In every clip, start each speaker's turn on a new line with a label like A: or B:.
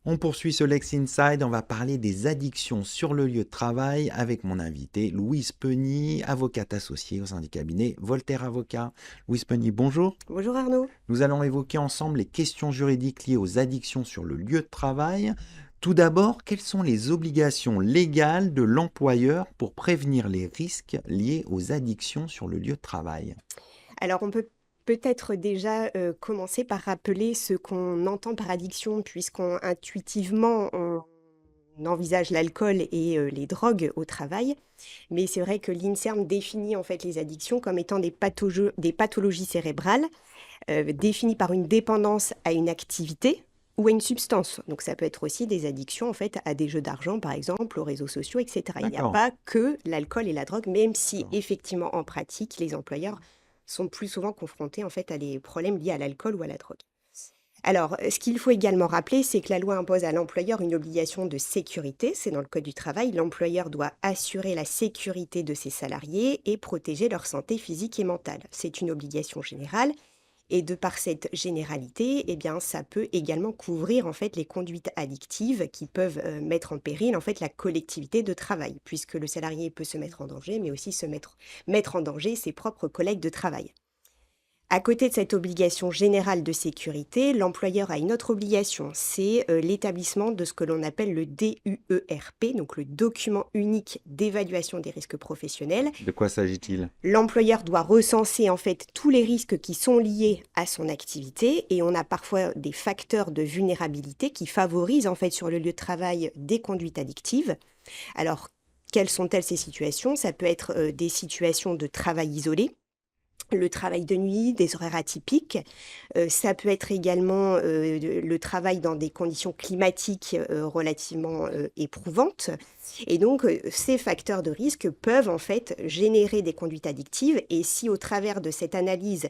A: On poursuit ce Lex Inside, on va parler des addictions sur le lieu de travail avec mon invité Louise Penny, avocate associée au sein du cabinet Voltaire Avocat. Louise Penny, bonjour.
B: Bonjour Arnaud.
A: Nous allons évoquer ensemble les questions juridiques liées aux addictions sur le lieu de travail. Tout d'abord, quelles sont les obligations légales de l'employeur pour prévenir les risques liés aux addictions sur le lieu de travail?
B: Alors on peut peut-être déjà commencer par rappeler ce qu'on entend par addiction, puisqu'on intuitivement on envisage l'alcool et les drogues au travail. Mais c'est vrai que l'INSERM définit en fait les addictions comme étant des pathologies cérébrales définies par une dépendance à une activité ou à une substance. Donc ça peut être aussi des addictions en fait à des jeux d'argent par exemple, aux réseaux sociaux, etc. Il n'y a
A: D'accord.
B: pas que l'alcool et la drogue, même si
A: D'accord.
B: effectivement en pratique les employeurs sont plus souvent confrontés en fait à des problèmes liés à l'alcool ou à la drogue. Alors, ce qu'il faut également rappeler, c'est que la loi impose à l'employeur une obligation de sécurité. C'est dans le Code du travail. L'employeur doit assurer la sécurité de ses salariés et protéger leur santé physique et mentale. C'est une obligation générale. Et de par cette généralité, eh bien, ça peut également couvrir en fait les conduites addictives qui peuvent mettre en péril en fait la collectivité de travail, puisque le salarié peut se mettre en danger, mais aussi mettre en danger ses propres collègues de travail. À côté de cette obligation générale de sécurité, l'employeur a une autre obligation, c'est l'établissement de ce que l'on appelle le DUERP, donc le document unique d'évaluation des risques professionnels.
A: De quoi s'agit-il?
B: L'employeur doit recenser en fait tous les risques qui sont liés à son activité et on a parfois des facteurs de vulnérabilité qui favorisent en fait sur le lieu de travail des conduites addictives. Alors, quelles sont-elles ces situations? Ça peut être des situations de travail isolé, le travail de nuit, des horaires atypiques. Ça peut être également, le travail dans des conditions climatiques, relativement, éprouvantes et donc, ces facteurs de risque peuvent en fait générer des conduites addictives et si au travers de cette analyse,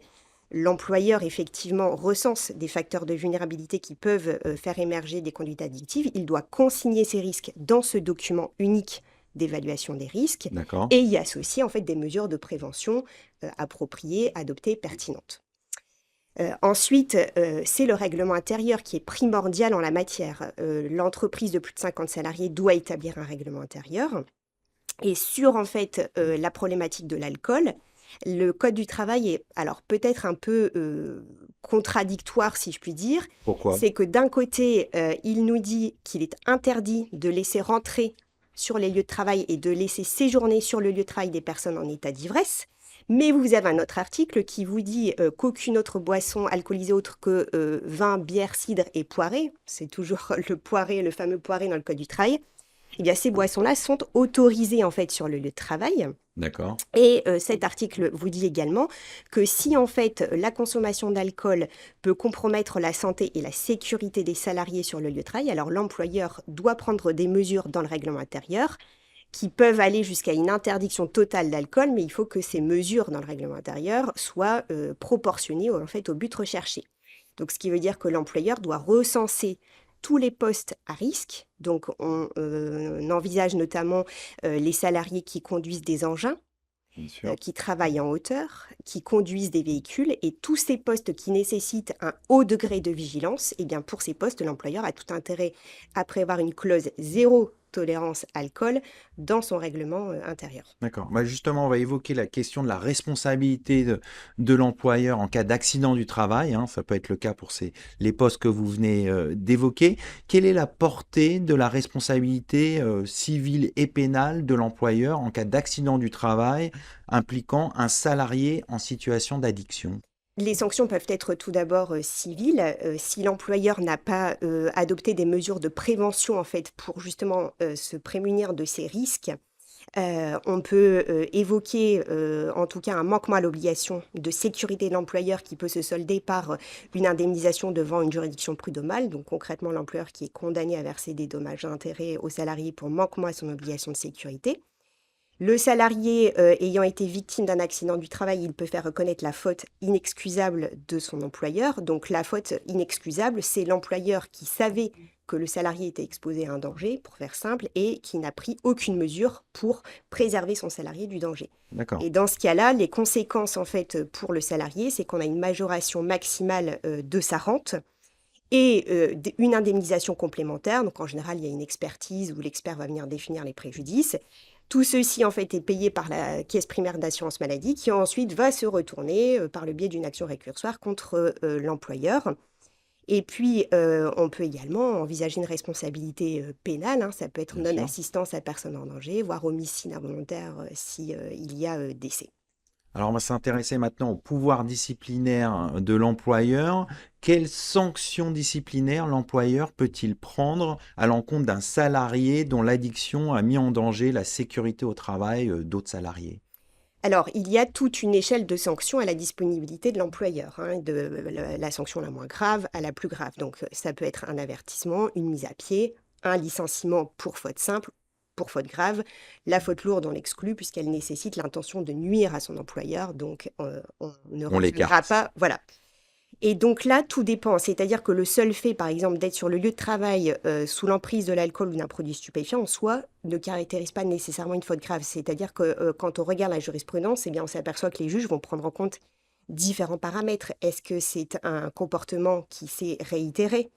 B: l'employeur effectivement recense des facteurs de vulnérabilité qui peuvent, faire émerger des conduites addictives, il doit consigner ces risques dans ce document unique d'évaluation des risques
A: D'accord.
B: et y associer en fait des mesures de prévention, appropriées, adoptées, pertinentes. Ensuite, c'est le règlement intérieur qui est primordial en la matière. L'entreprise de plus de 50 salariés doit établir un règlement intérieur et sur, en fait, la problématique de l'alcool, le code du travail est alors peut-être un peu, contradictoire si je puis dire.
A: Pourquoi?
B: C'est que d'un côté, il nous dit qu'il est interdit de laisser rentrer sur les lieux de travail et de laisser séjourner sur le lieu de travail des personnes en état d'ivresse. Mais vous avez un autre article qui vous dit, qu'aucune autre boisson alcoolisée autre que, vin, bière, cidre et poirée, c'est toujours le poiré, le fameux poiré dans le code du travail, eh bien ces boissons-là sont autorisées en fait sur le lieu de travail.
A: D'accord.
B: Et cet article vous dit également que si en fait la consommation d'alcool peut compromettre la santé et la sécurité des salariés sur le lieu de travail, alors l'employeur doit prendre des mesures dans le règlement intérieur qui peuvent aller jusqu'à une interdiction totale d'alcool, mais il faut que ces mesures dans le règlement intérieur soient proportionnées en fait, au but recherché. Donc ce qui veut dire que l'employeur doit recenser tous les postes à risque. Donc on envisage notamment les salariés qui conduisent des engins,
A: Bien sûr.
B: qui travaillent en hauteur, qui conduisent des véhicules et tous ces postes qui nécessitent un haut degré de vigilance, eh bien pour ces postes, l'employeur a tout intérêt à prévoir une clause zéro tolérance alcool dans son règlement intérieur.
A: D'accord. Bah, justement, on va évoquer la question de la responsabilité de l'employeur en cas d'accident du travail, hein. Ça peut être le cas pour les postes que vous venez d'évoquer. Quelle est la portée de la responsabilité civile et pénale de l'employeur en cas d'accident du travail impliquant un salarié en situation d'addiction?
B: Les sanctions peuvent être tout d'abord civiles. Si l'employeur n'a pas adopté des mesures de prévention en fait pour justement se prémunir de ces risques, on peut, évoquer, en tout cas un manquement à l'obligation de sécurité de l'employeur qui peut se solder par, une indemnisation devant une juridiction prud'homale. Donc concrètement, l'employeur qui est condamné à verser des dommages et intérêts aux salariés pour manquement à son obligation de sécurité. Le salarié, ayant été victime d'un accident du travail, il peut faire reconnaître la faute inexcusable de son employeur. Donc la faute inexcusable, c'est l'employeur qui savait que le salarié était exposé à un danger, pour faire simple, et qui n'a pris aucune mesure pour préserver son salarié du danger.
A: D'accord.
B: Et dans ce cas-là, les conséquences en fait pour le salarié, c'est qu'on a une majoration maximale de sa rente et une indemnisation complémentaire. Donc en général, il y a une expertise où l'expert va venir définir les préjudices. Tout ceci en fait est payé par la caisse primaire d'assurance maladie qui ensuite va se retourner par le biais d'une action récursoire contre l'employeur. Et puis, on peut également envisager une responsabilité pénale, hein. Ça peut être
A: Bien sûr.
B: non-assistance à personne en danger, voire homicide involontaire si il y a décès.
A: Alors, on va s'intéresser maintenant au pouvoir disciplinaire de l'employeur. Quelles sanctions disciplinaires l'employeur peut-il prendre à l'encontre d'un salarié dont l'addiction a mis en danger la sécurité au travail d'autres salariés?
B: Alors, il y a toute une échelle de sanctions à la disponibilité de l'employeur, hein, de la sanction la moins grave à la plus grave. Donc, ça peut être un avertissement, une mise à pied, un licenciement pour faute simple, pour faute grave. La faute lourde, on l'exclut puisqu'elle nécessite l'intention de nuire à son employeur. Donc, on ne
A: On
B: retiendra
A: l'écarte.
B: pas. Voilà. Et donc là, tout dépend. C'est-à-dire que le seul fait, par exemple, d'être sur le lieu de travail sous l'emprise de l'alcool ou d'un produit stupéfiant en soi ne caractérise pas nécessairement une faute grave. C'est-à-dire que quand on regarde la jurisprudence, eh bien, on s'aperçoit que les juges vont prendre en compte différents paramètres. Est-ce que c'est un comportement qui s'est réitéré?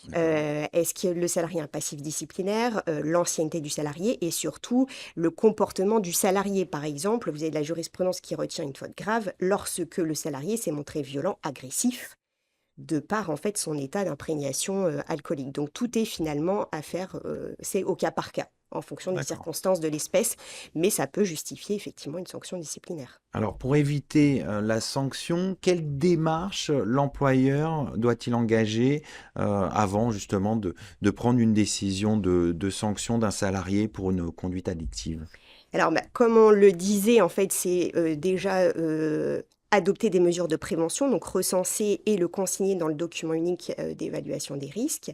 A: D'accord.
B: Est-ce que le salarié a un passif disciplinaire? L'ancienneté du salarié et surtout le comportement du salarié. Par exemple, vous avez de la jurisprudence qui retient une faute grave lorsque le salarié s'est montré violent, agressif, de par en fait son état d'imprégnation alcoolique. Donc tout est finalement à faire, c'est au cas par cas, en fonction des
A: D'accord.
B: circonstances de l'espèce, mais ça peut justifier effectivement une sanction disciplinaire.
A: Alors, pour éviter la sanction, quelle démarche l'employeur doit-il engager avant justement de prendre une décision de sanction d'un salarié pour une conduite addictive?
B: Alors, bah, comme on le disait, en fait, c'est déjà adopter des mesures de prévention, donc recenser et le consigner dans le document unique d'évaluation des risques.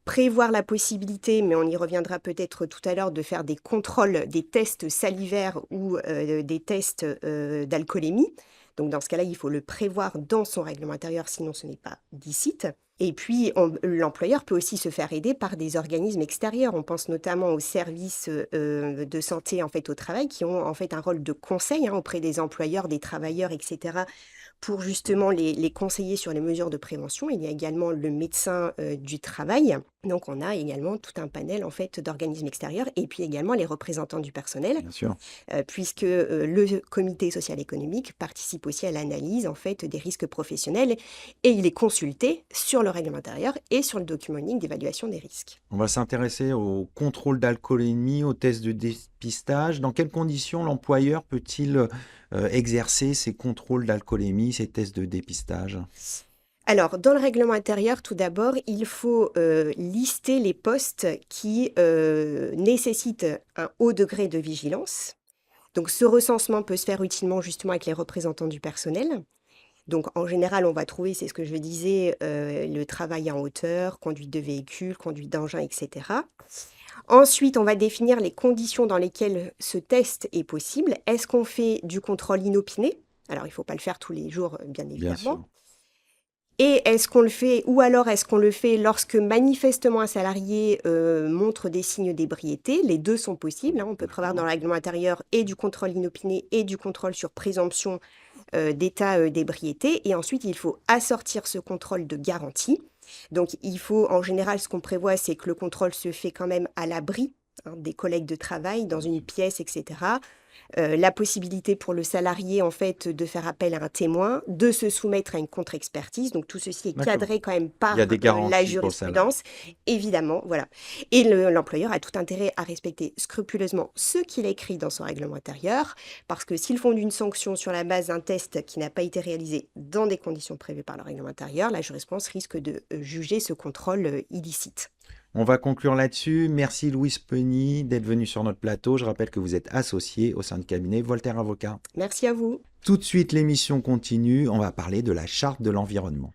B: Prévoir la possibilité, mais on y reviendra peut-être tout à l'heure, de faire des contrôles, des tests salivaires ou des tests d'alcoolémie. Donc, dans ce cas-là, il faut le prévoir dans son règlement intérieur, sinon ce n'est pas licite. Et puis, l'employeur peut aussi se faire aider par des organismes extérieurs. On pense notamment aux services de santé en fait, au travail qui ont en fait un rôle de conseil hein, auprès des employeurs, des travailleurs, etc., pour justement les conseiller sur les mesures de prévention. Il y a également le médecin du travail. Donc, on a également tout un panel en fait, d'organismes extérieurs et puis également les représentants du personnel
A: Bien sûr.
B: puisque le comité social économique participe aussi à l'analyse en fait des risques professionnels et il est consulté sur le règlement intérieur et sur le document unique d'évaluation des risques.
A: On va s'intéresser au contrôle d'alcoolémie, aux tests de dépistage. Dans quelles conditions l'employeur peut-il exercer ces contrôles d'alcoolémie, ces tests de dépistage?
B: Alors, dans le règlement intérieur, tout d'abord, il faut lister les postes qui nécessitent un haut degré de vigilance. Donc, ce recensement peut se faire utilement justement avec les représentants du personnel. Donc, en général, on va trouver, c'est ce que je disais, le travail en hauteur, conduite de véhicule, conduite d'engin, etc. Ensuite, on va définir les conditions dans lesquelles ce test est possible. Est-ce qu'on fait du contrôle inopiné? Alors, il ne faut pas le faire tous les jours, bien
A: Bien
B: évidemment.
A: sûr.
B: Et est-ce qu'on le fait, ou alors est-ce qu'on le fait lorsque manifestement un salarié montre des signes d'ébriété? Les deux sont possibles, hein. On peut prévoir dans
A: D'accord.
B: le règlement intérieur et du contrôle inopiné et du contrôle sur présomption d'état d'ébriété. Et ensuite, il faut assortir ce contrôle de garantie. Donc, il faut, en général, ce qu'on prévoit, c'est que le contrôle se fait quand même à l'abri hein, des collègues de travail, dans
A: Bien
B: une
A: sûr.
B: pièce, etc. La possibilité pour le salarié, en fait, de faire appel à un témoin, de se soumettre à une contre-expertise. Donc, tout ceci est
A: D'accord.
B: cadré quand même
A: Il y a
B: par
A: des
B: la
A: garanties pour le salarié.
B: jurisprudence, évidemment, voilà. Et l'employeur a tout intérêt à respecter scrupuleusement ce qu'il a écrit dans son règlement intérieur, parce que s'il fonde une sanction sur la base d'un test qui n'a pas été réalisé dans des conditions prévues par le règlement intérieur, la jurisprudence risque de juger ce contrôle illicite.
A: On va conclure là-dessus. Merci Louise Penny d'être venue sur notre plateau. Je rappelle que vous êtes associée au sein du cabinet Voltaire Avocat.
B: Merci à vous.
A: Tout de suite, l'émission continue. On va parler de la charte de l'environnement.